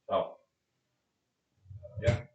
Ciao. Ya.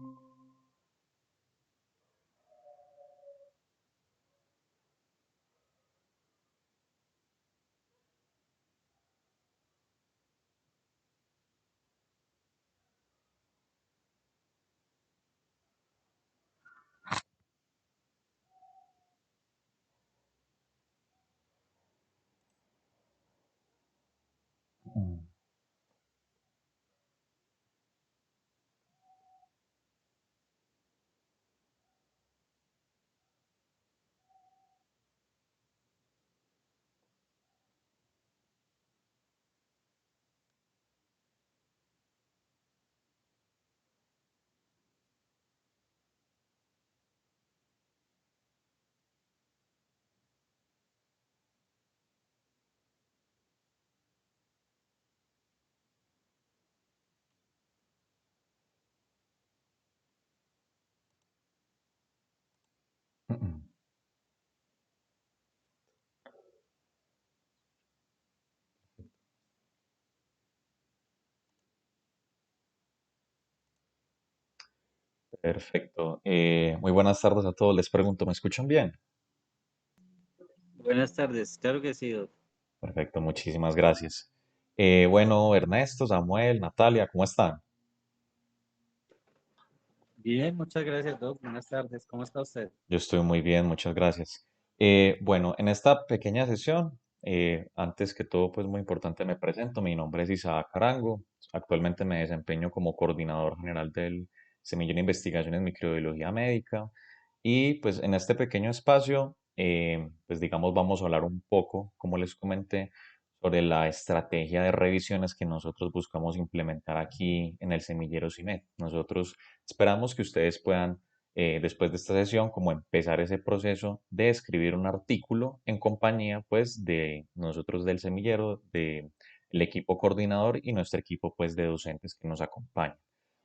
Mm, mm, mm. Perfecto. Muy buenas tardes a todos. Les pregunto, ¿me escuchan bien? Buenas tardes, claro que sí, Doc. Perfecto, muchísimas gracias. Bueno, Ernesto, Samuel, Natalia, ¿cómo están? Bien, muchas gracias, Doc. Buenas tardes, ¿cómo está usted? Yo estoy muy bien, muchas gracias. Bueno, en esta pequeña sesión, antes que todo, pues muy importante, me presento. Mi nombre es Isaac Arango. Actualmente me desempeño como coordinador general del Semillero de Investigación en Microbiología Médica. Y pues en este pequeño espacio, pues digamos, vamos a hablar un poco, como les comenté, sobre la estrategia de revisiones que nosotros buscamos implementar aquí en el Semillero CIMED. Nosotros esperamos que ustedes puedan después de esta sesión, como empezar ese proceso de escribir un artículo en compañía, pues, de nosotros del semillero, de el equipo coordinador y nuestro equipo, pues, de docentes que nos acompañan.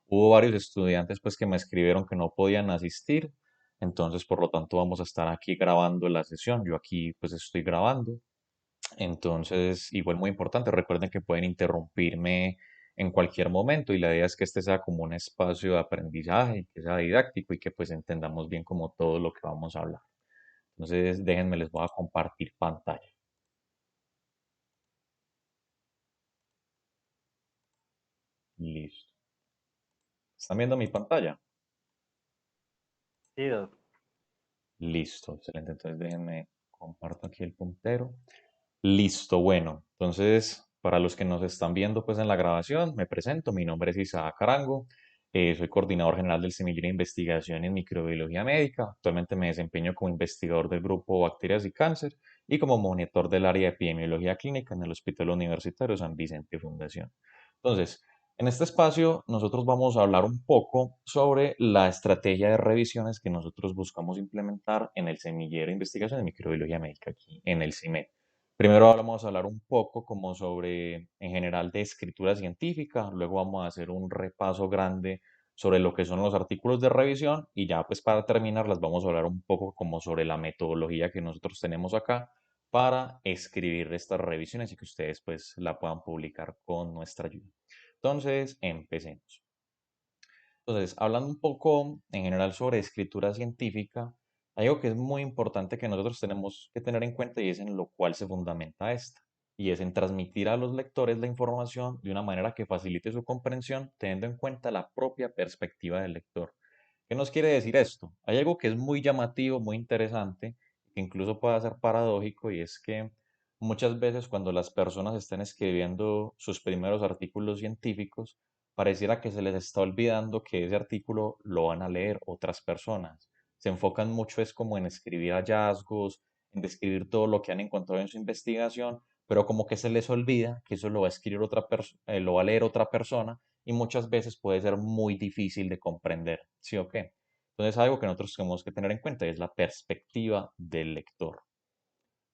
Hubo varios estudiantes, pues, que me escribieron que no podían asistir, entonces, por lo tanto, vamos a estar aquí grabando la sesión. Yo aquí, pues, estoy grabando. Entonces, igual muy importante, recuerden que pueden interrumpirme en cualquier momento y la idea es que este sea como un espacio de aprendizaje, que sea didáctico y que pues entendamos bien como todo lo que vamos a hablar. Entonces, déjenme, les voy a compartir pantalla. Listo. ¿Están viendo mi pantalla? Sí, Doc. Listo, excelente. Entonces déjenme comparto aquí el puntero. Listo, bueno. Entonces, para los que nos están viendo pues en la grabación, me presento. Mi nombre es Isaac Arango. Soy coordinador general del Semillero de Investigación en Microbiología Médica. Actualmente me desempeño como investigador del grupo Bacterias y Cáncer y como monitor del área de epidemiología clínica en el Hospital Universitario San Vicente Fundación. Entonces, en este espacio nosotros vamos a hablar un poco sobre la estrategia de revisiones que nosotros buscamos implementar en el semillero de investigación de microbiología médica aquí en el CIMED. Primero vamos a hablar un poco como sobre, en general, de escritura científica, luego vamos a hacer un repaso grande sobre lo que son los artículos de revisión y ya pues para terminar les vamos a hablar un poco como sobre la metodología que nosotros tenemos acá para escribir estas revisiones y que ustedes pues la puedan publicar con nuestra ayuda. Entonces, empecemos. Entonces, hablando un poco en general sobre escritura científica, hay algo que es muy importante que nosotros tenemos que tener en cuenta y es en lo cual se fundamenta esta, y es en transmitir a los lectores la información de una manera que facilite su comprensión, teniendo en cuenta la propia perspectiva del lector. ¿Qué nos quiere decir esto? Hay algo que es muy llamativo, muy interesante, que incluso puede ser paradójico, y es que muchas veces cuando las personas están escribiendo sus primeros artículos científicos, pareciera que se les está olvidando que ese artículo lo van a leer otras personas. Se enfocan mucho es como en escribir hallazgos, en describir todo lo que han encontrado en su investigación, pero como que se les olvida que eso lo va a escribir otra persona, lo va a leer otra persona y muchas veces puede ser muy difícil de comprender, ¿sí o qué? Entonces algo que nosotros tenemos que tener en cuenta es la perspectiva del lector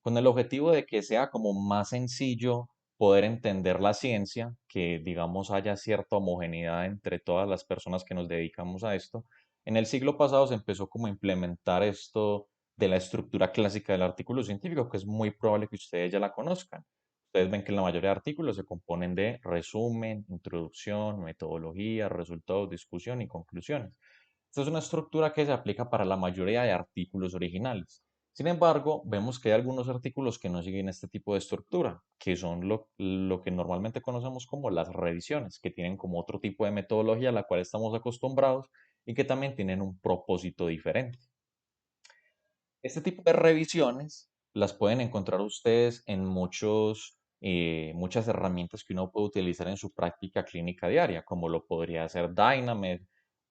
con el objetivo de que sea como más sencillo poder entender la ciencia, que digamos haya cierta homogeneidad entre todas las personas que nos dedicamos a esto. En el siglo pasado se empezó como a implementar esto de la estructura clásica del artículo científico, que es muy probable que ustedes ya la conozcan. Ustedes ven que la mayoría de artículos se componen de resumen, introducción, metodología, resultados, discusión y conclusiones. Esta es una estructura que se aplica para la mayoría de artículos originales. Sin embargo, vemos que hay algunos artículos que no siguen este tipo de estructura, que son lo que normalmente conocemos como las revisiones, que tienen como otro tipo de metodología a la cual estamos acostumbrados y que también tienen un propósito diferente. Este tipo de revisiones las pueden encontrar ustedes en muchas herramientas que uno puede utilizar en su práctica clínica diaria, como lo podría hacer Dynamed,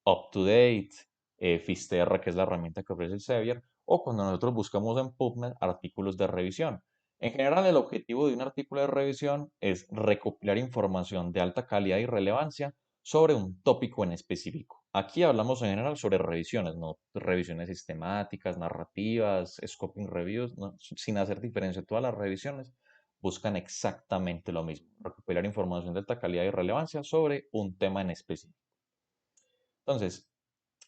UpToDate, Fisterra, que es la herramienta que ofrece el Sevier, o cuando nosotros buscamos en PubMed artículos de revisión. En general, el objetivo de un artículo de revisión es recopilar información de alta calidad y relevancia sobre un tópico en específico. Aquí hablamos en general sobre revisiones, no revisiones sistemáticas, narrativas, scoping reviews, no, sin hacer diferencia. Todas las revisiones buscan exactamente lo mismo, recopilar información de alta calidad y relevancia sobre un tema en específico. Entonces,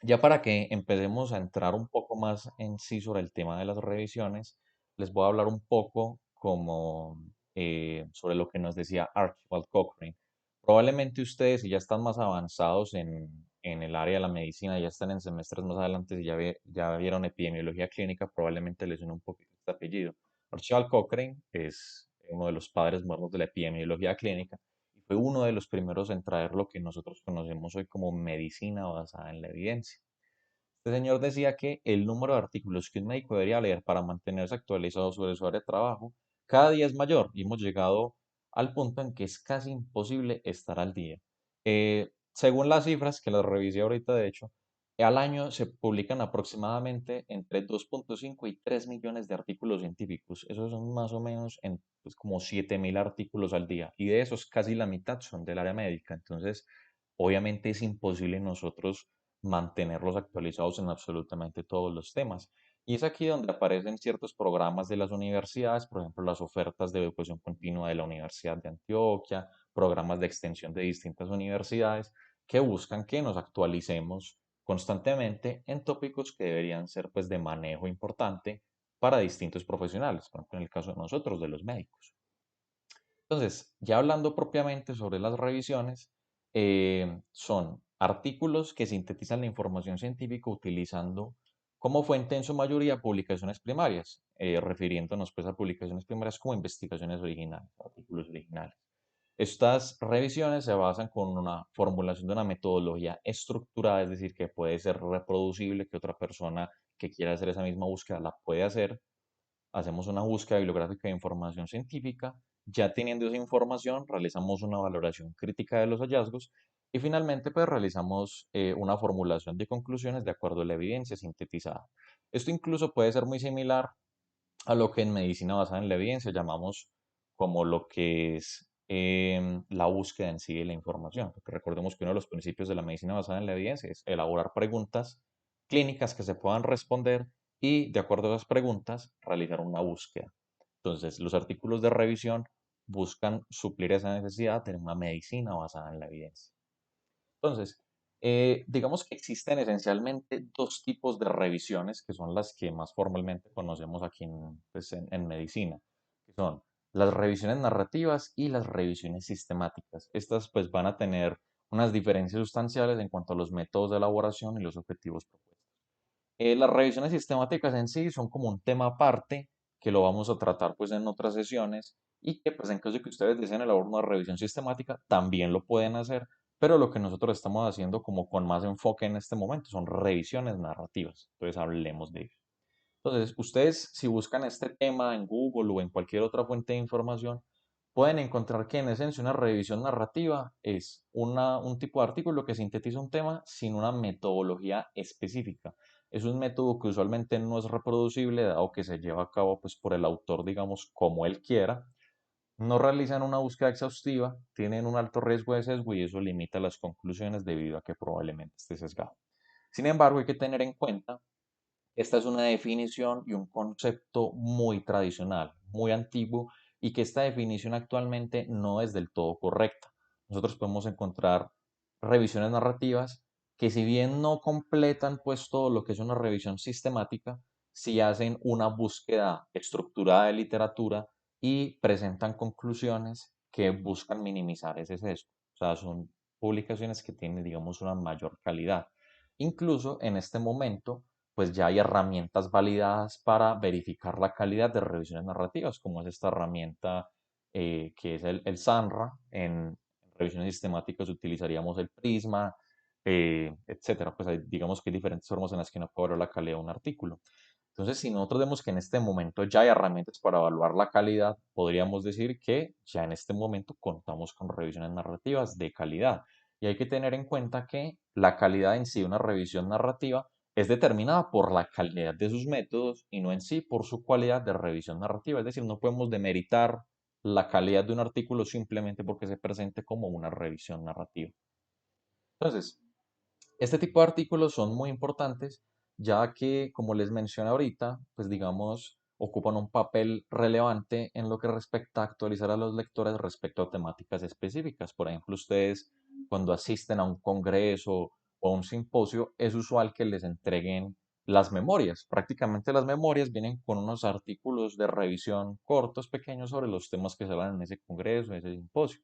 ya para que empecemos a entrar un poco más en sí sobre el tema de las revisiones, les voy a hablar un poco sobre lo que nos decía Archibald Cochrane. Probablemente ustedes, si ya están más avanzados en el área de la medicina, ya están en semestres más adelante, si ya vieron epidemiología clínica, probablemente les suene un poquito este apellido. Archibald Cochrane es uno de los padres modernos de la epidemiología clínica y fue uno de los primeros en traer lo que nosotros conocemos hoy como medicina basada en la evidencia. Este señor decía que el número de artículos que un médico debería leer para mantenerse actualizado sobre su área de trabajo cada día es mayor y hemos llegado al punto en que es casi imposible estar al día. Según las cifras que las revisé ahorita, de hecho, al año se publican aproximadamente entre 2,5 y 3 millones de artículos científicos. Esos son más o menos pues, como 7.000 artículos al día y de esos casi la mitad son del área médica. Entonces, obviamente es imposible nosotros mantenerlos actualizados en absolutamente todos los temas. Y es aquí donde aparecen ciertos programas de las universidades, por ejemplo, las ofertas de educación continua de la Universidad de Antioquia, programas de extensión de distintas universidades que buscan que nos actualicemos constantemente en tópicos que deberían ser pues de manejo importante para distintos profesionales, por ejemplo, en el caso de nosotros, de los médicos. Entonces, ya hablando propiamente sobre las revisiones, son artículos que sintetizan la información científica utilizando como fuente en su mayoría publicaciones primarias, refiriéndonos pues a publicaciones primarias como investigaciones originales, artículos originales. Estas revisiones se basan con una formulación de una metodología estructurada, es decir, que puede ser reproducible, que otra persona que quiera hacer esa misma búsqueda la puede hacer. Hacemos una búsqueda bibliográfica de información científica, ya teniendo esa información, realizamos una valoración crítica de los hallazgos y finalmente pues realizamos una formulación de conclusiones de acuerdo a la evidencia sintetizada. Esto incluso puede ser muy similar a lo que en medicina basada en la evidencia llamamos como lo que es la búsqueda en sí de la información. Porque recordemos que uno de los principios de la medicina basada en la evidencia es elaborar preguntas clínicas que se puedan responder y de acuerdo a esas preguntas realizar una búsqueda. Entonces, los artículos de revisión buscan suplir esa necesidad de una medicina basada en la evidencia. Entonces, digamos que existen esencialmente dos tipos de revisiones que son las que más formalmente conocemos aquí pues, en medicina, que son las revisiones narrativas y las revisiones sistemáticas. Estas pues van a tener unas diferencias sustanciales en cuanto a los métodos de elaboración y los objetivos propuestos. Las revisiones sistemáticas en sí son como un tema aparte que lo vamos a tratar pues en otras sesiones y que pues en caso de que ustedes deseen elaborar una revisión sistemática también lo pueden hacer, pero lo que nosotros estamos haciendo como con más enfoque en este momento son revisiones narrativas. Entonces hablemos de ello. Entonces, ustedes si buscan este tema en Google o en cualquier otra fuente de información, pueden encontrar que en esencia una revisión narrativa es un tipo de artículo que sintetiza un tema sin una metodología específica. Es un método que usualmente no es reproducible, dado que se lleva a cabo pues, por el autor, digamos, como él quiera. No realizan una búsqueda exhaustiva, tienen un alto riesgo de sesgo y eso limita las conclusiones debido a que probablemente esté sesgado. Sin embargo, hay que tener en cuenta esta es una definición y un concepto muy tradicional, muy antiguo y que esta definición actualmente no es del todo correcta. Nosotros podemos encontrar revisiones narrativas que si bien no completan pues todo lo que es una revisión sistemática, sí hacen una búsqueda estructurada de literatura y presentan conclusiones que buscan minimizar ese sesgo. O sea, son publicaciones que tienen, digamos, una mayor calidad. Incluso en este momento, pues ya hay herramientas validadas para verificar la calidad de revisiones narrativas, como es esta herramienta que es el SANRA. En revisiones sistemáticas utilizaríamos el Prisma, etcétera. Pues digamos que hay diferentes formas en las que uno puede evaluar la calidad de un artículo. Entonces, si nosotros vemos que en este momento ya hay herramientas para evaluar la calidad, podríamos decir que ya en este momento contamos con revisiones narrativas de calidad. Y hay que tener en cuenta que la calidad en sí de una revisión narrativa es determinada por la calidad de sus métodos y no en sí por su cualidad de revisión narrativa. Es decir, no podemos demeritar la calidad de un artículo simplemente porque se presente como una revisión narrativa. Entonces, este tipo de artículos son muy importantes, ya que, como les mencioné ahorita, pues digamos, ocupan un papel relevante en lo que respecta a actualizar a los lectores respecto a temáticas específicas. Por ejemplo, ustedes cuando asisten a un congreso o a un simposio, es usual que les entreguen las memorias. Prácticamente las memorias vienen con unos artículos de revisión cortos, pequeños, sobre los temas que se hablan en ese congreso, en ese simposio.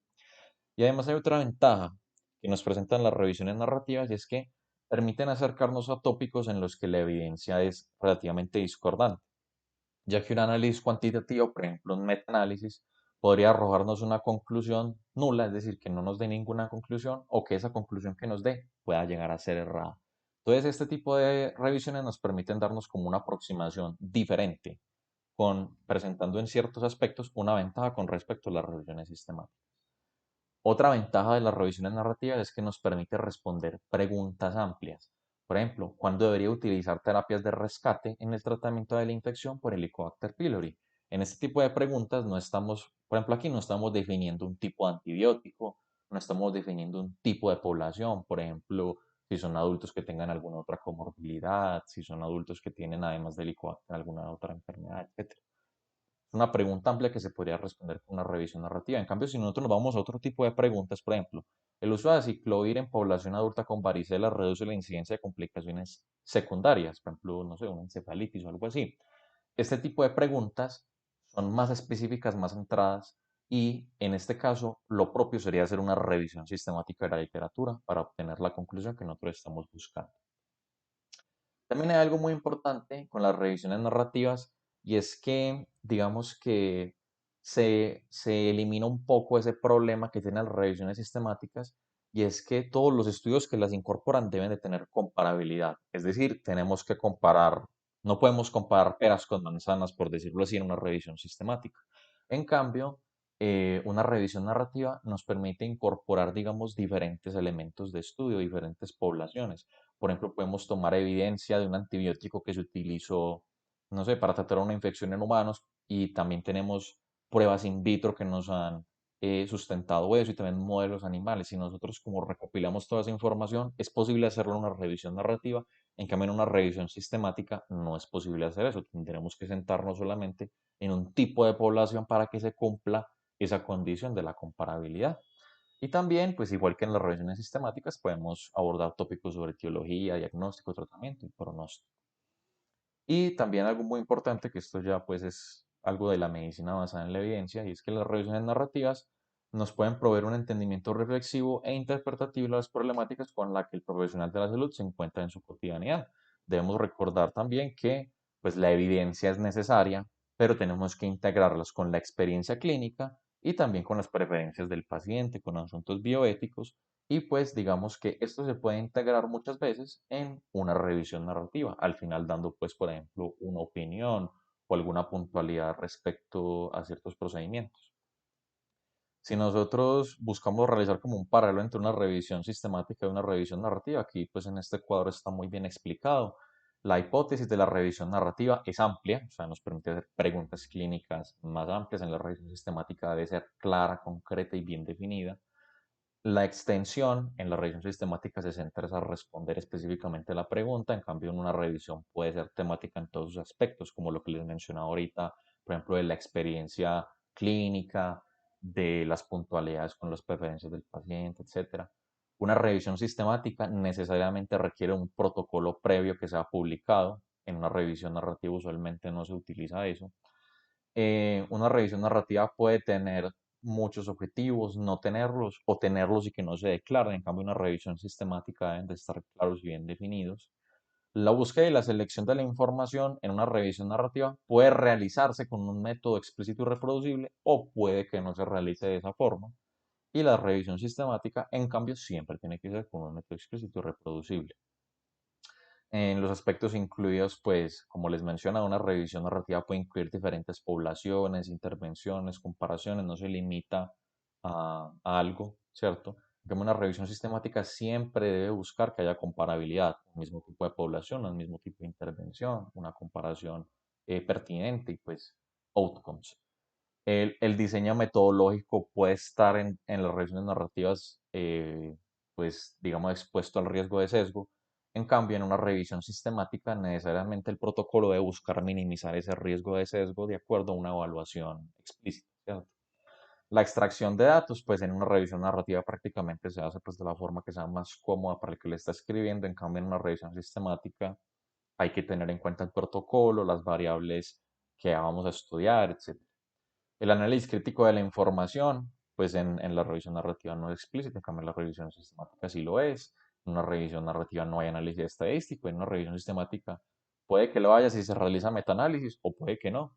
Y además hay otra ventaja que nos presentan las revisiones narrativas y es que permiten acercarnos a tópicos en los que la evidencia es relativamente discordante, ya que un análisis cuantitativo, por ejemplo un metaanálisis, podría arrojarnos una conclusión nula, es decir, que no nos dé ninguna conclusión o que esa conclusión que nos dé pueda llegar a ser errada. Entonces, este tipo de revisiones nos permiten darnos como una aproximación diferente, presentando en ciertos aspectos una ventaja con respecto a las revisiones sistemáticas. Otra ventaja de las revisiones narrativas es que nos permite responder preguntas amplias. Por ejemplo, ¿cuándo debería utilizar terapias de rescate en el tratamiento de la infección por Helicobacter pylori? En este tipo de preguntas no estamos, por ejemplo, aquí no estamos definiendo un tipo de antibiótico, no estamos definiendo un tipo de población, por ejemplo, si son adultos que tengan alguna otra comorbilidad, si son adultos que tienen además de Helicobacter alguna otra enfermedad, etc. Una pregunta amplia que se podría responder con una revisión narrativa. En cambio, si nosotros nos vamos a otro tipo de preguntas, por ejemplo, el uso de aciclovir en población adulta con varicela reduce la incidencia de complicaciones secundarias, por ejemplo, no sé, una encefalitis o algo así. Este tipo de preguntas son más específicas, más centradas y en este caso lo propio sería hacer una revisión sistemática de la literatura para obtener la conclusión que nosotros estamos buscando. También hay algo muy importante con las revisiones narrativas y es que, digamos que se elimina un poco ese problema que tienen las revisiones sistemáticas y es que todos los estudios que las incorporan deben de tener comparabilidad. Es decir, tenemos que comparar, no podemos comparar peras con manzanas, por decirlo así, en una revisión sistemática. En cambio, una revisión narrativa nos permite incorporar, digamos, diferentes elementos de estudio, diferentes poblaciones. Por ejemplo, podemos tomar evidencia de un antibiótico que se utilizó, no sé, para tratar una infección en humanos y también tenemos pruebas in vitro que nos han sustentado eso y también modelos animales. Y nosotros como recopilamos toda esa información, es posible hacerlo en una revisión narrativa. En cambio, en una revisión sistemática no es posible hacer eso. Tendremos que sentarnos solamente en un tipo de población para que se cumpla esa condición de la comparabilidad. Y también, pues igual que en las revisiones sistemáticas, podemos abordar tópicos sobre etiología, diagnóstico, tratamiento y pronóstico. Y también algo muy importante, que esto ya pues es algo de la medicina basada en la evidencia, y es que las revisiones narrativas nos pueden proveer un entendimiento reflexivo e interpretativo de las problemáticas con las que el profesional de la salud se encuentra en su cotidianidad. Debemos recordar también que pues la evidencia es necesaria, pero tenemos que integrarlas con la experiencia clínica y también con las preferencias del paciente, con asuntos bioéticos y pues digamos que esto se puede integrar muchas veces en una revisión narrativa, al final dando pues por ejemplo una opinión o alguna puntualidad respecto a ciertos procedimientos. Si nosotros buscamos realizar como un paralelo entre una revisión sistemática y una revisión narrativa, aquí pues en este cuadro está muy bien explicado. La hipótesis de la revisión narrativa es amplia, o sea, nos permite hacer preguntas clínicas más amplias. En la revisión sistemática debe ser clara, concreta y bien definida. La extensión en la revisión sistemática se centra a responder específicamente a la pregunta, en cambio en una revisión puede ser temática en todos sus aspectos, como lo que les mencionaba ahorita, por ejemplo, de la experiencia clínica, de las puntualidades con las preferencias del paciente, etcétera. Una revisión sistemática necesariamente requiere un protocolo previo que sea publicado. En una revisión narrativa usualmente no se utiliza eso. Una revisión narrativa puede tener muchos objetivos, no tenerlos o tenerlos y que no se declaren. En cambio, una revisión sistemática deben de estar claros y bien definidos. La búsqueda y la selección de la información en una revisión narrativa puede realizarse con un método explícito y reproducible o puede que no se realice de esa forma. Y la revisión sistemática, en cambio, siempre tiene que ser con un método explícito y reproducible. En los aspectos incluidos, pues, como les mencionaba, una revisión narrativa puede incluir diferentes poblaciones, intervenciones, comparaciones, no se limita a algo, ¿cierto? En cambio, una revisión sistemática siempre debe buscar que haya comparabilidad, un mismo tipo de población, un mismo tipo de intervención, una comparación pertinente y pues outcomes. El diseño metodológico puede estar en las revisiones narrativas, pues, digamos, expuesto al riesgo de sesgo. En cambio, en una revisión sistemática, necesariamente el protocolo debe buscar minimizar ese riesgo de sesgo de acuerdo a una evaluación explícita, ¿cierto? La extracción de datos, pues en una revisión narrativa prácticamente se hace pues de la forma que sea más cómoda para el que le está escribiendo. En cambio, en una revisión sistemática hay que tener en cuenta el protocolo, las variables que vamos a estudiar, etc. El análisis crítico de la información, pues en la revisión narrativa no es explícito, en cambio en la revisión sistemática sí lo es. En una revisión narrativa no hay análisis estadístico, en una revisión sistemática puede que lo haya si se realiza metaanálisis o puede que no.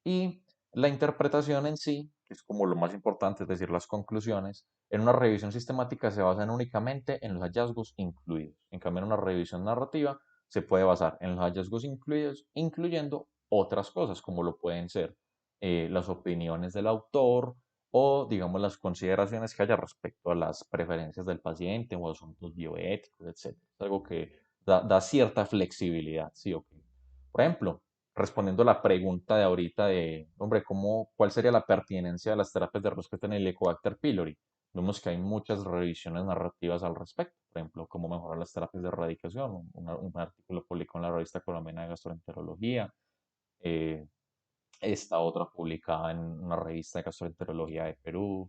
Y la interpretación en sí, que es como lo más importante, es decir, las conclusiones, en una revisión sistemática se basan únicamente en los hallazgos incluidos. En cambio, en una revisión narrativa se puede basar en los hallazgos incluidos, incluyendo otras cosas, como lo pueden ser las opiniones del autor o, digamos, las consideraciones que haya respecto a las preferencias del paciente o asuntos bioéticos, etc. Es algo que da cierta flexibilidad, ¿sí o qué? Por ejemplo, respondiendo a la pregunta de ahorita de, hombre, ¿cuál sería la pertinencia de las terapias de respuesta en el Helicobacter pylori? Vemos que hay muchas revisiones narrativas al respecto. Por ejemplo, cómo mejorar las terapias de erradicación. Un artículo publicado en la revista colombiana de gastroenterología. eh, Esta otra publicada en una revista de gastroenterología de Perú.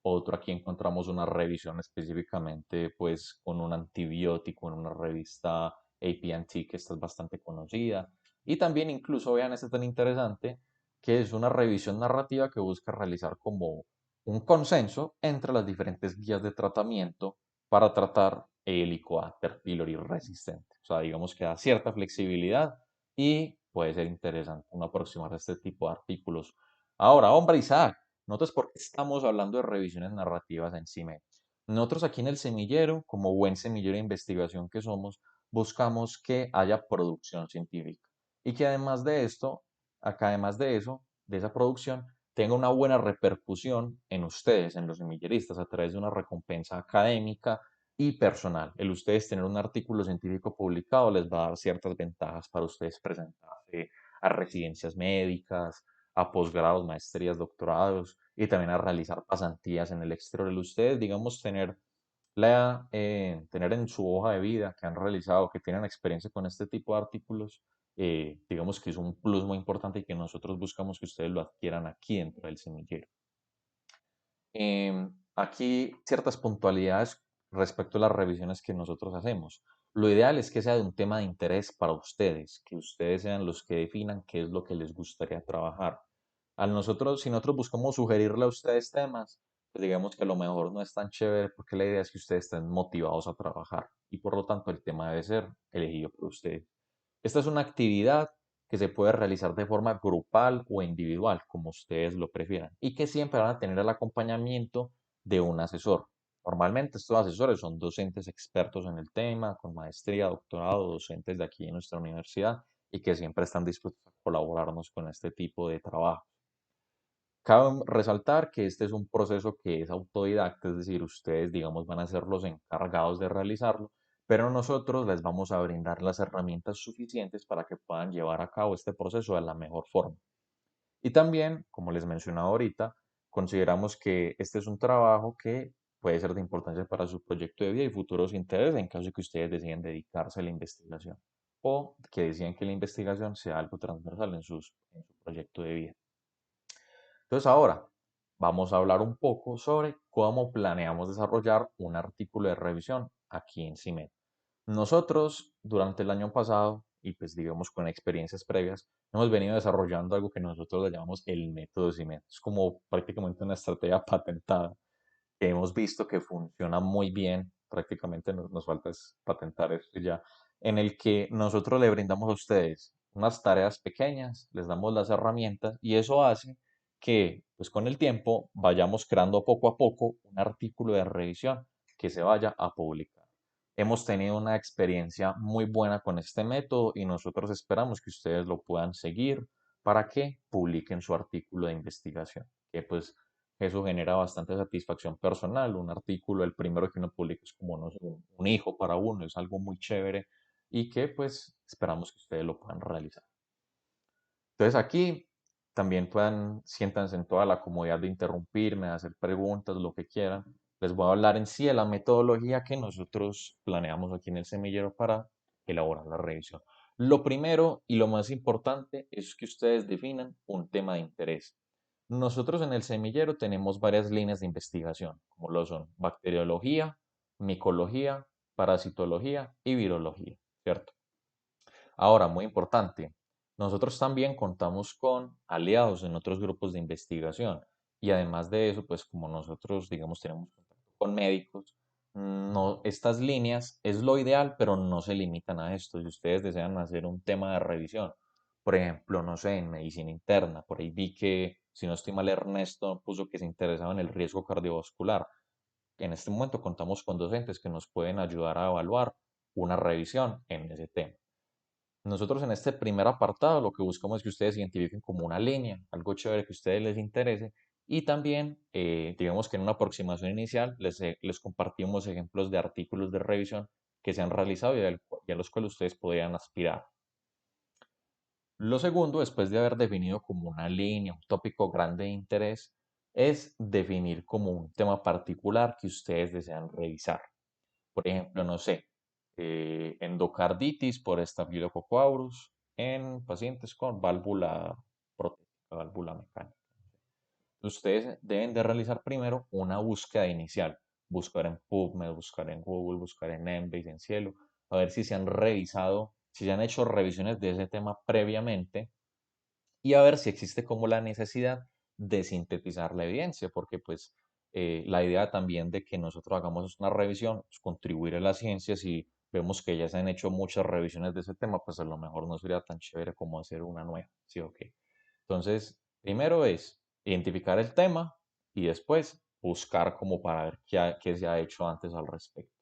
Otro aquí encontramos una revisión específicamente pues con un antibiótico en una revista APNT que esta es bastante conocida. Y también incluso vean este tan interesante que es una revisión narrativa que busca realizar como un consenso entre las diferentes guías de tratamiento para tratar el Helicobacter pylori resistente. O sea, digamos que da cierta flexibilidad y puede ser interesante uno aproximar a este tipo de artículos. Ahora, hombre, Isaac, nosotros, ¿por qué estamos hablando de revisiones narrativas en CIME? Nosotros aquí en el semillero, como buen semillero de investigación que somos, buscamos que haya producción científica y que además de esto, acá además de eso, de esa producción, tenga una buena repercusión en ustedes, en los semilleristas, a través de una recompensa académica y personal. El ustedes tener un artículo científico publicado les va a dar ciertas ventajas para ustedes presentarse a residencias médicas, a posgrados, maestrías, doctorados y también a realizar pasantías en el exterior. El ustedes, digamos, tener en su hoja de vida que han realizado, que tienen experiencia con este tipo de artículos, digamos que es un plus muy importante y que nosotros buscamos que ustedes lo adquieran aquí dentro del semillero. Aquí ciertas puntualidades respecto a las revisiones que nosotros hacemos. Lo ideal es que sea de un tema de interés para ustedes, que ustedes sean los que definan qué es lo que les gustaría trabajar. Si nosotros buscamos sugerirle a ustedes temas, pues digamos que a lo mejor no es tan chévere porque la idea es que ustedes estén motivados a trabajar y por lo tanto el tema debe ser elegido por ustedes. Esta es una actividad que se puede realizar de forma grupal o individual, como ustedes lo prefieran, y que siempre van a tener el acompañamiento de un asesor. Normalmente estos asesores son docentes expertos en el tema, con maestría, doctorado, docentes de aquí en nuestra universidad y que siempre están dispuestos a colaborarnos con este tipo de trabajo. Cabe resaltar que este es un proceso que es autodidacta, es decir, ustedes, digamos, van a ser los encargados de realizarlo, pero nosotros les vamos a brindar las herramientas suficientes para que puedan llevar a cabo este proceso de la mejor forma. Y también, como les mencionaba ahorita, consideramos que este es un trabajo que puede ser de importancia para su proyecto de vida y futuros intereses en caso de que ustedes deciden dedicarse a la investigación o que deciden que la investigación sea algo transversal en su proyecto de vida. Entonces ahora vamos a hablar un poco sobre cómo planeamos desarrollar un artículo de revisión aquí en CIMED. Nosotros durante el año pasado y pues digamos con experiencias previas, hemos venido desarrollando algo que nosotros le llamamos el método cimiento. Es como prácticamente una estrategia patentada que hemos visto que funciona muy bien, prácticamente nos falta es patentar esto ya, en el que nosotros le brindamos a ustedes unas tareas pequeñas, les damos las herramientas y eso hace que pues con el tiempo vayamos creando poco a poco un artículo de revisión que se vaya a publicar. Hemos tenido una experiencia muy buena con este método y nosotros esperamos que ustedes lo puedan seguir para que publiquen su artículo de investigación, que pues eso genera bastante satisfacción personal. Un artículo, el primero que uno publica es como, no sé, un hijo para uno, es algo muy chévere y que pues esperamos que ustedes lo puedan realizar. Entonces aquí también puedan, siéntanse en toda la comodidad de interrumpirme, de hacer preguntas, lo que quieran. Les voy a hablar en sí de la metodología que nosotros planeamos aquí en el semillero para elaborar la revisión. Lo primero y lo más importante es que ustedes definan un tema de interés. Nosotros en el semillero tenemos varias líneas de investigación, como lo son bacteriología, micología, parasitología y virología, ¿cierto? Ahora, muy importante, nosotros también contamos con aliados en otros grupos de investigación y además de eso, pues como nosotros, digamos, tenemos contacto con médicos, no, estas líneas es lo ideal, pero no se limitan a esto. Si ustedes desean hacer un tema de revisión, por ejemplo, no sé, en medicina interna, por ahí vi que, si no estoy mal, Ernesto puso que se interesaba en el riesgo cardiovascular. En este momento contamos con docentes que nos pueden ayudar a evaluar una revisión en ese tema. Nosotros en este primer apartado lo que buscamos es que ustedes identifiquen como una línea, algo chévere que a ustedes les interese y también, digamos que en una aproximación inicial les compartimos ejemplos de artículos de revisión que se han realizado y a los cuales ustedes podrían aspirar. Lo segundo, después de haber definido como una línea, un tópico grande de interés, es definir como un tema particular que ustedes desean revisar. Por ejemplo, no sé, endocarditis por Staphylococcus aureus en pacientes con válvula protética, válvula mecánica. Ustedes deben de realizar primero una búsqueda inicial, buscar en PubMed, buscar en Google, buscar en Embase, en Cielo, a ver si se han revisado, si se han hecho revisiones de ese tema previamente y a ver si existe como la necesidad de sintetizar la evidencia, porque pues la idea también de que nosotros hagamos una revisión es contribuir a la ciencia. Si vemos que ya se han hecho muchas revisiones de ese tema, pues a lo mejor no sería tan chévere como hacer una nueva, ¿sí o qué? Entonces, primero es identificar el tema y después buscar como para ver qué se ha hecho antes al respecto.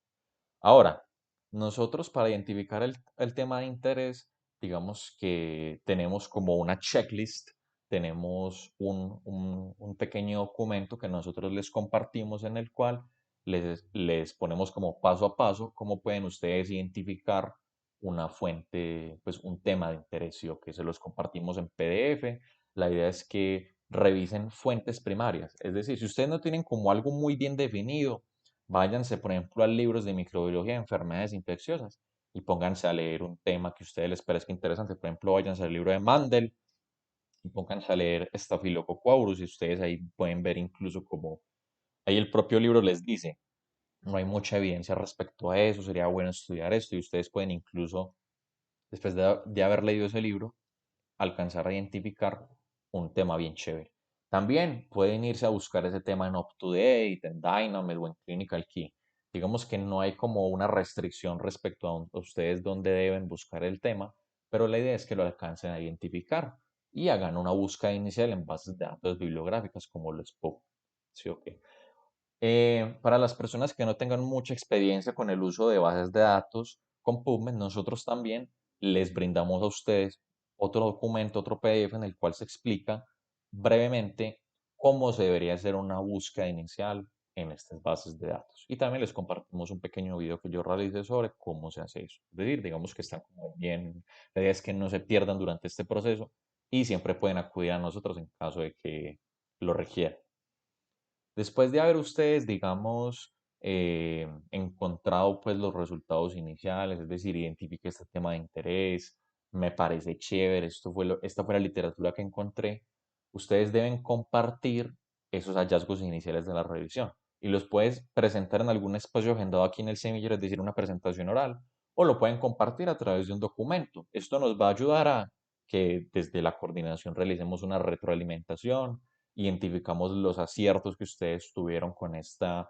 Ahora, nosotros para identificar el tema de interés, digamos que tenemos como una checklist, tenemos un pequeño documento que nosotros les compartimos en el cual les ponemos como paso a paso cómo pueden ustedes identificar una fuente, pues un tema de interés, ¿sí? O que se los compartimos en PDF. La idea es que revisen fuentes primarias, es decir, si ustedes no tienen como algo muy bien definido, váyanse, por ejemplo, a libros de microbiología de enfermedades infecciosas y pónganse a leer un tema que a ustedes les parezca interesante. Por ejemplo, váyanse al libro de Mandel y pónganse a leer Staphylococcus aureus y ustedes ahí pueden ver incluso como ahí el propio libro les dice, no hay mucha evidencia respecto a eso, sería bueno estudiar esto y ustedes pueden incluso, después de haber leído ese libro, alcanzar a identificar un tema bien chévere. También pueden irse a buscar ese tema en UpToDate, en Dynamite o en Clinical Key. Digamos que no hay como una restricción respecto a ustedes dónde deben buscar el tema, pero la idea es que lo alcancen a identificar y hagan una búsqueda inicial en bases de datos bibliográficas como los PUB. ¿Sí o qué? Para las personas que no tengan mucha experiencia con el uso de bases de datos con PubMed, nosotros también les brindamos a ustedes otro documento, otro PDF en el cual se explica brevemente cómo se debería hacer una búsqueda inicial en estas bases de datos. Y también les compartimos un pequeño video que yo realicé sobre cómo se hace eso. Es decir, digamos que están como bien, la idea es que no se pierdan durante este proceso y siempre pueden acudir a nosotros en caso de que lo requieran. Después de haber ustedes, digamos, encontrado pues los resultados iniciales, es decir, identifique este tema de interés, me parece chévere, esta fue la literatura que encontré, ustedes deben compartir esos hallazgos iniciales de la revisión y los puedes presentar en algún espacio agendado aquí en el semillero, es decir, una presentación oral, o lo pueden compartir a través de un documento. Esto nos va a ayudar a que desde la coordinación realicemos una retroalimentación, identificamos los aciertos que ustedes tuvieron con esta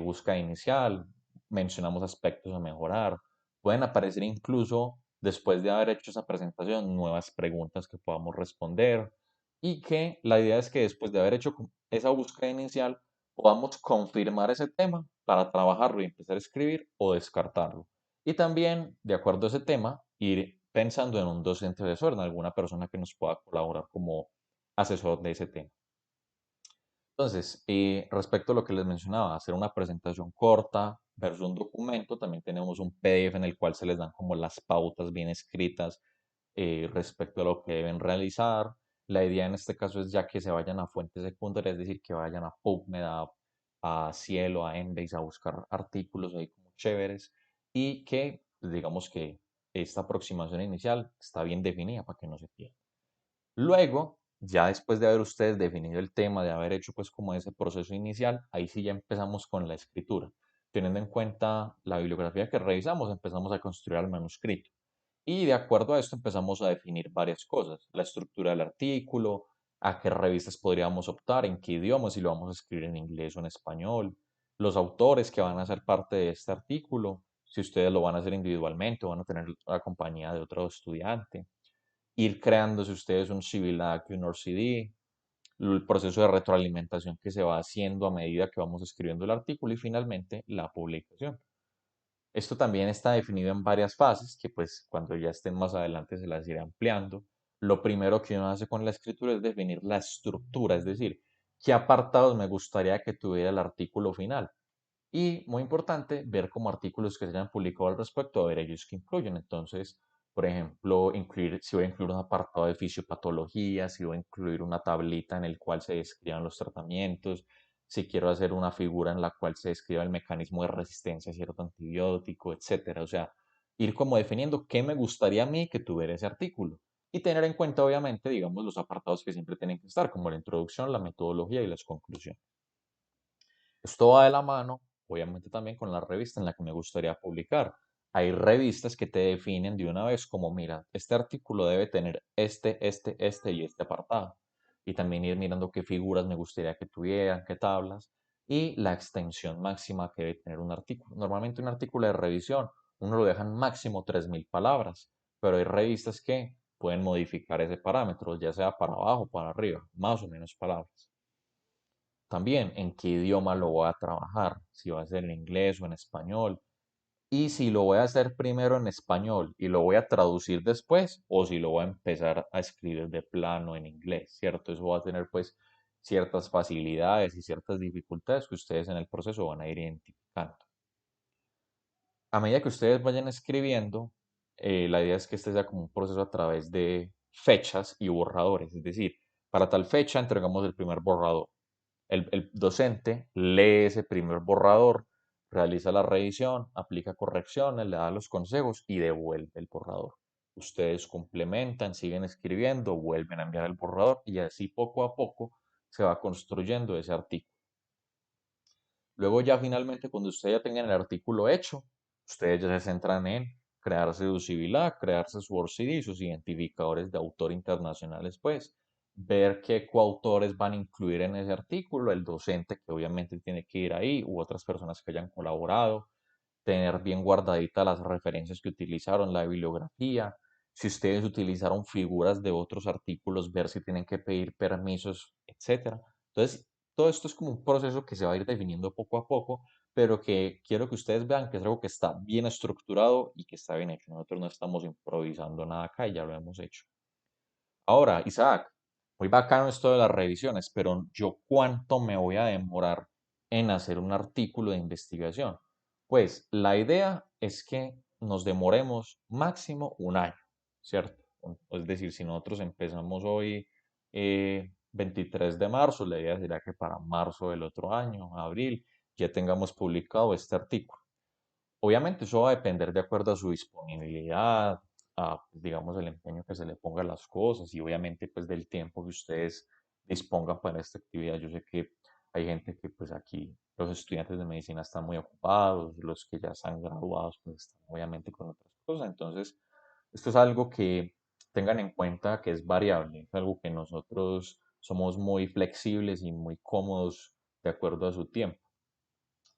búsqueda inicial, mencionamos aspectos a mejorar. Pueden aparecer incluso, después de haber hecho esa presentación, nuevas preguntas que podamos responder y que la idea es que después de haber hecho esa búsqueda inicial, podamos confirmar ese tema para trabajarlo y empezar a escribir o descartarlo. Y también, de acuerdo a ese tema, ir pensando en un docente asesor, en alguna persona que nos pueda colaborar como asesor de ese tema. Entonces, respecto a lo que les mencionaba, hacer una presentación corta versus un documento, también tenemos un PDF en el cual se les dan como las pautas bien escritas respecto a lo que deben realizar. La idea en este caso es ya que se vayan a fuentes secundarias, es decir, que vayan a PubMed, a Cielo, a Embase, a buscar artículos ahí como chéveres y que, pues, digamos que esta aproximación inicial está bien definida para que no se pierda. Luego, ya después de haber ustedes definido el tema, de haber hecho pues como ese proceso inicial, ahí sí ya empezamos con la escritura. Teniendo en cuenta la bibliografía que revisamos, empezamos a construir el manuscrito. Y de acuerdo a esto empezamos a definir varias cosas, la estructura del artículo, a qué revistas podríamos optar, en qué idioma, si lo vamos a escribir en inglés o en español, los autores que van a ser parte de este artículo, si ustedes lo van a hacer individualmente o van a tener la compañía de otro estudiante, ir creándose ustedes un Civilac y un ORCID, el proceso de retroalimentación que se va haciendo a medida que vamos escribiendo el artículo y finalmente la publicación. Esto también está definido en varias fases que pues cuando ya estén más adelante se las iré ampliando. Lo primero que uno hace con la escritura es definir la estructura, es decir, qué apartados me gustaría que tuviera el artículo final. Y muy importante, ver como artículos que se hayan publicado al respecto, a ver ellos que incluyen. Entonces, por ejemplo, incluir, si voy a incluir un apartado de fisiopatología, si voy a incluir una tablita en el cual se describan los tratamientos, si quiero hacer una figura en la cual se describa el mecanismo de resistencia a cierto antibiótico, etcétera. O sea, ir como definiendo qué me gustaría a mí que tuviera ese artículo. Y tener en cuenta, obviamente, digamos, los apartados que siempre tienen que estar, como la introducción, la metodología y las conclusiones. Esto va de la mano, obviamente, también con la revista en la que me gustaría publicar. Hay revistas que te definen de una vez como, mira, este artículo debe tener este y este apartado. Y también ir mirando qué figuras me gustaría que tuvieran, qué tablas y la extensión máxima que debe tener un artículo. Normalmente un artículo de revisión, uno lo deja en máximo 3.000 palabras, pero hay revistas que pueden modificar ese parámetro, ya sea para abajo o para arriba, más o menos palabras. También en qué idioma lo voy a trabajar, si va a ser en inglés o en español. Y si lo voy a hacer primero en español y lo voy a traducir después, o si lo voy a empezar a escribir de plano en inglés, ¿cierto? Eso va a tener pues ciertas facilidades y ciertas dificultades que ustedes en el proceso van a ir identificando. A medida que ustedes vayan escribiendo, la idea es que este sea como un proceso a través de fechas y borradores, es decir, para tal fecha entregamos el primer borrador. El docente lee ese primer borrador, realiza la revisión, aplica correcciones, le da los consejos y devuelve el borrador. Ustedes complementan, siguen escribiendo, vuelven a enviar el borrador y así poco a poco se va construyendo ese artículo. Luego ya finalmente cuando ustedes ya tengan el artículo hecho, ustedes ya se centran en crearse su CIVILAC, crearse su ORCID y sus identificadores de autor internacionales, pues ver qué coautores van a incluir en ese artículo, el docente que obviamente tiene que ir ahí u otras personas que hayan colaborado, tener bien guardaditas las referencias que utilizaron, la bibliografía, si ustedes utilizaron figuras de otros artículos, ver si tienen que pedir permisos, etcétera. Entonces, todo esto es como un proceso que se va a ir definiendo poco a poco, pero que quiero que ustedes vean que es algo que está bien estructurado y que está bien hecho. Nosotros no estamos improvisando nada acá y ya lo hemos hecho. Ahora, Isaac, muy bacano esto de las revisiones, pero yo cuánto me voy a demorar en hacer un artículo de investigación. Pues la idea es que nos demoremos máximo un año, ¿cierto? Es decir, si nosotros empezamos hoy 23 de marzo, la idea sería que para marzo del otro año, abril, ya tengamos publicado este artículo. Obviamente eso va a depender de acuerdo a su disponibilidad, a, pues, digamos, el empeño que se le ponga a las cosas y obviamente pues del tiempo que ustedes dispongan para esta actividad. Yo sé que Hay gente que pues aquí los estudiantes de medicina están muy ocupados, los que ya están graduados pues están obviamente con otras cosas. Entonces, esto es algo que tengan en cuenta que es variable, es algo que nosotros somos muy flexibles y muy cómodos de acuerdo a su tiempo.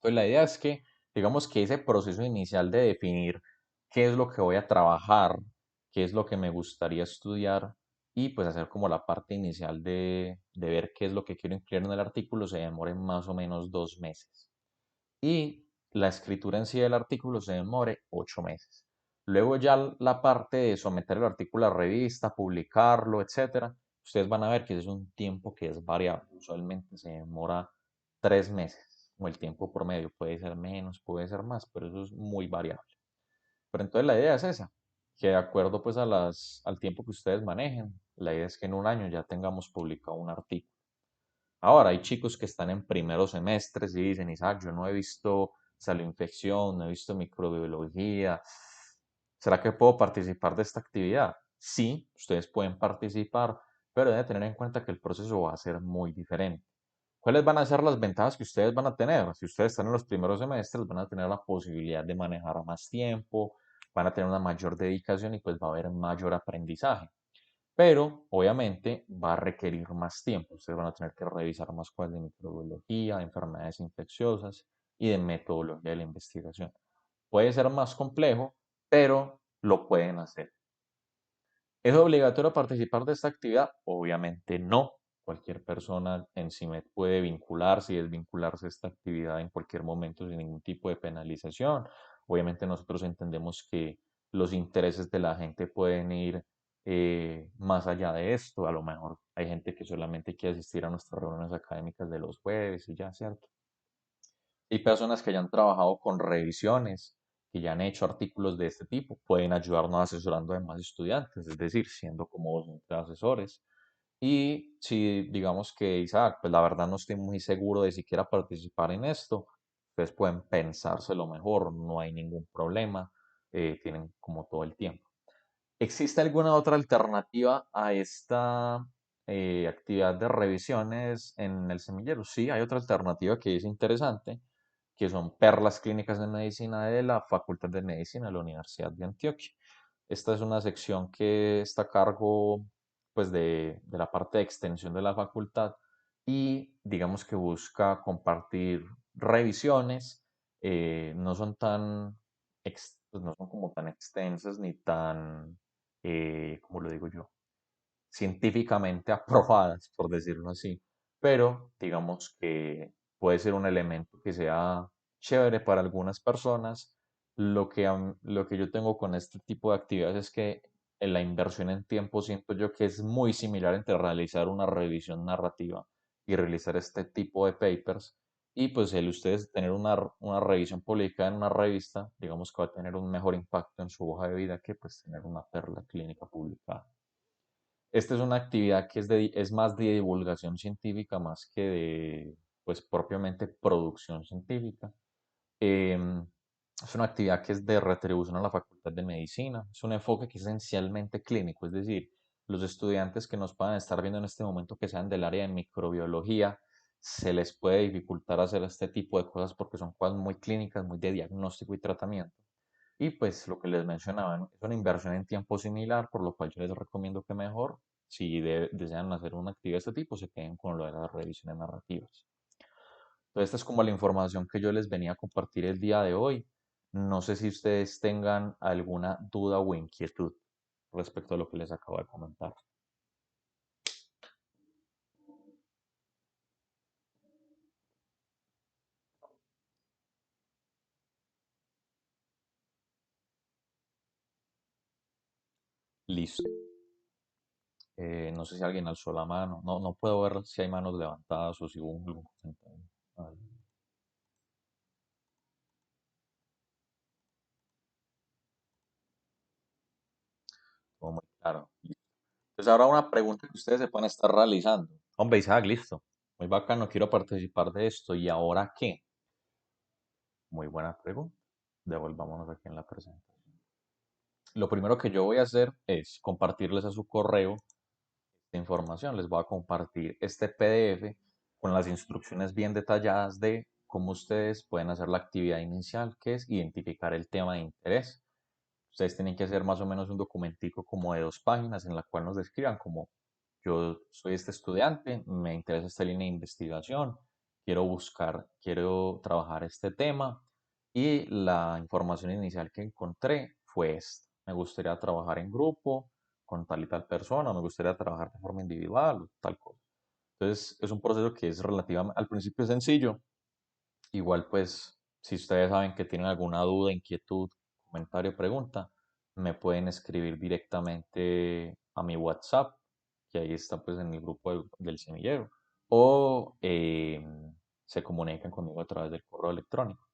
Pues la idea es que, digamos que ese proceso inicial de definir qué es lo que voy a trabajar, qué es lo que me gustaría estudiar y pues hacer como la parte inicial de ver qué es lo que quiero incluir en el artículo se demore más o menos 2 meses y la escritura en sí del artículo se demore 8 meses. Luego ya la parte de someter el artículo a revista, publicarlo, etcétera, ustedes van a ver que ese es un tiempo que es variable. Usualmente se demora 3 meses, o el tiempo promedio puede ser menos, puede ser más, pero eso es muy variable. Pero entonces la idea es esa, que de acuerdo pues al tiempo que ustedes manejen, la idea es que en un año ya tengamos publicado un artículo. Ahora, hay chicos que están en primeros semestres y dicen, Isaac, yo no he visto infección, no he visto microbiología. ¿Será que puedo participar de esta actividad? Sí, ustedes pueden participar, pero deben tener en cuenta que el proceso va a ser muy diferente. ¿Cuáles van a ser las ventajas que ustedes van a tener? Si ustedes están en los primeros semestres, van a tener la posibilidad de manejar más tiempo, van a tener una mayor dedicación y pues va a haber mayor aprendizaje. Pero obviamente va a requerir más tiempo. Ustedes van a tener que revisar más cosas de microbiología, de enfermedades infecciosas y de metodología de la investigación. Puede ser más complejo, pero lo pueden hacer. ¿Es obligatorio participar de esta actividad? Obviamente no. Cualquier persona en CIMED puede vincularse y desvincularse de esta actividad en cualquier momento sin ningún tipo de penalización. Obviamente nosotros entendemos que los intereses de la gente pueden ir más allá de esto. A lo mejor hay gente que solamente quiere asistir a nuestras reuniones académicas de los jueves y ya, ¿cierto? Hay personas que ya han trabajado con revisiones, que ya han hecho artículos de este tipo, pueden ayudarnos asesorando a demás estudiantes, es decir, siendo como docentes asesores. Y si digamos que Isaac, pues la verdad no estoy muy seguro de si quiera participar en esto, ustedes pueden pensárselo mejor, no hay ningún problema, tienen como todo el tiempo. ¿Existe alguna otra alternativa a esta actividad de revisiones en el semillero? Sí, hay otra alternativa que es interesante, que son perlas clínicas de medicina de la Facultad de Medicina de la Universidad de Antioquia. Esta es una sección que está a cargo pues, de la parte de extensión de la facultad y digamos que busca compartir revisiones, no son tan, pues, no son como tan extensas ni tan, ¿cómo lo digo yo? Científicamente aprobadas, por decirlo así, pero digamos que puede ser un elemento que sea chévere para algunas personas. Lo que yo tengo con este tipo de actividades es que en la inversión en tiempo siento yo que es muy similar entre realizar una revisión narrativa y realizar este tipo de papers. Y pues el ustedes tener una revisión publicada en una revista, digamos que va a tener un mejor impacto en su hoja de vida que pues tener una perla clínica publicada. Esta es una actividad que es más de divulgación científica más que de, pues, propiamente producción científica. Em, es una actividad que es de retribución a la Facultad de Medicina. Es un enfoque que es esencialmente clínico, es decir, los estudiantes que nos puedan estar viendo en este momento que sean del área de microbiología, se les puede dificultar hacer este tipo de cosas porque son cosas muy clínicas, muy de diagnóstico y tratamiento. Y pues lo que les mencionaba, ¿no? Es una inversión en tiempo similar, por lo cual yo les recomiendo que mejor, si desean hacer una actividad de este tipo, se queden con lo de las revisiones narrativas. Entonces, esta es como la información que yo les venía a compartir el día de hoy. No sé si ustedes tengan alguna duda o inquietud respecto a lo que les acabo de comentar. Listo. No sé si alguien alzó la mano. No, no puedo ver si hay manos levantadas o si hubo algún comentario. Vale. Todo muy claro. Entonces ahora una pregunta que ustedes se pueden estar realizando. Hombre, Isaac, listo. Muy bacano, quiero participar de esto. ¿Y ahora qué? Muy buena pregunta. Devolvámonos aquí en la presentación. Lo primero que yo voy a hacer es compartirles a su correo esta información. Les voy a compartir este PDF con las instrucciones bien detalladas de cómo ustedes pueden hacer la actividad inicial, que es identificar el tema de interés. Ustedes tienen que hacer más o menos un documentico como de 2 páginas en la cual nos describan como yo soy este estudiante, me interesa esta línea de investigación, quiero trabajar este tema y la información inicial que encontré fue esta. Me gustaría trabajar en grupo con tal y tal persona, me gustaría trabajar de forma individual, tal cosa. Entonces, es un proceso que es relativamente, al principio es sencillo. Igual, pues, si ustedes saben que tienen alguna duda, inquietud, comentario, pregunta, me pueden escribir directamente a mi WhatsApp, que ahí está, pues, en el grupo del semillero, o se comunican conmigo a través del correo electrónico.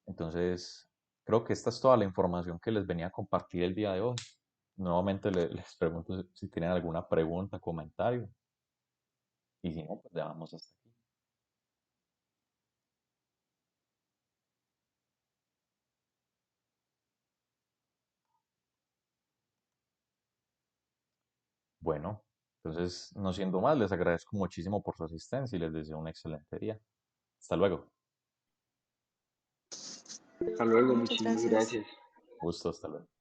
Entonces, creo que esta es toda la información que les venía a compartir el día de hoy. Nuevamente les pregunto si tienen alguna pregunta, comentario, y si no, pues ya vamos hasta aquí. Bueno, entonces, no siendo más, les agradezco muchísimo por su asistencia y les deseo un excelente día. Hasta luego. Hasta luego, Muchas muchísimas gracias. gracias. Gusto, hasta luego.